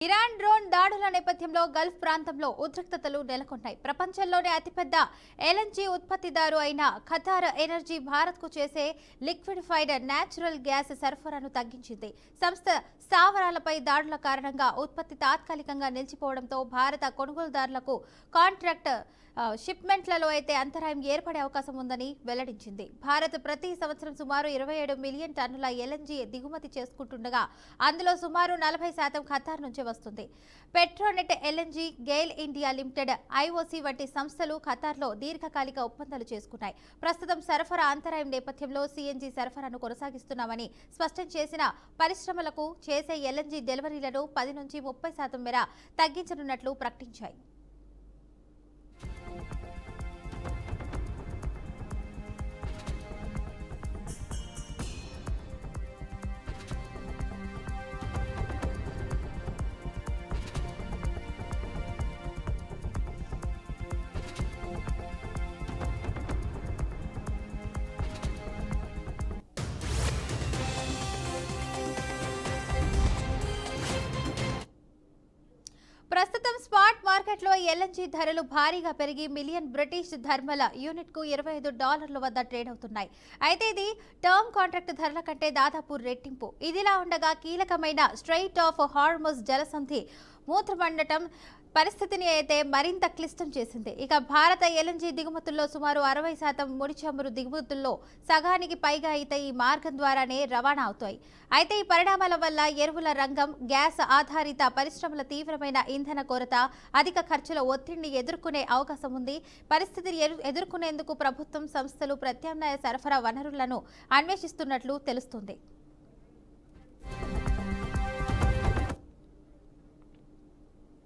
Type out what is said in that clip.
Iran drone దాడుల నేపథ్యంలో Gulf ప్రాంతంలో ఉద్రిక్తతలు నెలకొన్నాయి. ప్రపంచంలోనే అతిపెద్ద ఎల్ఎన్జీ ఉత్పత్తిదారు అయిన ఖతార్ ఎనర్జీ భారత్కు చేసే లిక్విడిఫైడ్ న్యాచురల్ గ్యాస్ సరఫరాను తగ్గించింది. సంస్థ స్థావరాలపై దాడుల కారణంగా ఉత్పత్తి తాత్కాలికంగా నిలిచిపోవడంతో భారత కొనుగోలుదారులకు కాంట్రాక్ట్ షిప్మెంట్లలో అయితే అంతరాయం ఏర్పడే అవకాశం ఉందని వెల్లడించింది. భారత్ ప్రతి సంవత్సరం సుమారు 27 మిలియన్ టన్నుల ఎల్ఎన్జీ దిగుమతి చేసుకుంటుండగా అందులో సుమారు 40% ఖతార్ నుంచి వస్తుంది. Petronet LNG, GAIL India limited, IOC వంటి సంస్థలు ఖతార్లో దీర్ఘకాలిక ఒప్పందాలు చేసుకున్నాయి. ప్రస్తుతం సరఫరా అంతరాయం నేపథ్యంలో సిఎన్జీ సరఫరాను కొనసాగిస్తున్నామని స్పష్టం చేసిన పరిశ్రమలకు చేసే ఎల్ఎన్జీ డెలివరీలను 10 నుంచి 30% మేర తగ్గించనున్నట్లు ప్రకటించాయి. ప్రస్తుతం స్పాట్ మార్కెట్లో ఎల్ఎన్జీ ధరలు భారీగా పెరిగి మిలియన్ బ్రిటిష్ థర్మల్ యూనిట్కు $25 వద్ద ట్రేడ్ అవుతున్నాయి. అయితే ఇది టర్మ్ కాంట్రాక్ట్ ధరల కంటే దాదాపు రెట్టింపు. ఇదిలా ఉండగా కీలకమైన స్ట్రెయిట్ ఆఫ్ హార్ముజ్ జలసంధి మూతపడటం పరిస్థితిని అయితే మరింత క్లిష్టం చేసింది. ఇక భారత ఎల్ఎన్జీ దిగుమతుల్లో సుమారు 60% ముడి చమురు దిగుమతుల్లో సగానికి పైగా అయితే ఈ మార్గం ద్వారానే రవాణా అవుతాయి. అయితే ఈ పరిణామాల వల్ల ఎరువుల రంగం, గ్యాస్ ఆధారిత పరిశ్రమల తీవ్రమైన ఇంధన కొరత, అధిక ఖర్చుల ఒత్తిడిని ఎదుర్కొనే అవకాశం ఉంది. పరిస్థితిని ఎదుర్కొనేందుకు ప్రభుత్వం, సంస్థలు ప్రత్యామ్నాయ సరఫరా వనరులను అన్వేషిస్తున్నట్లు తెలుస్తుంది.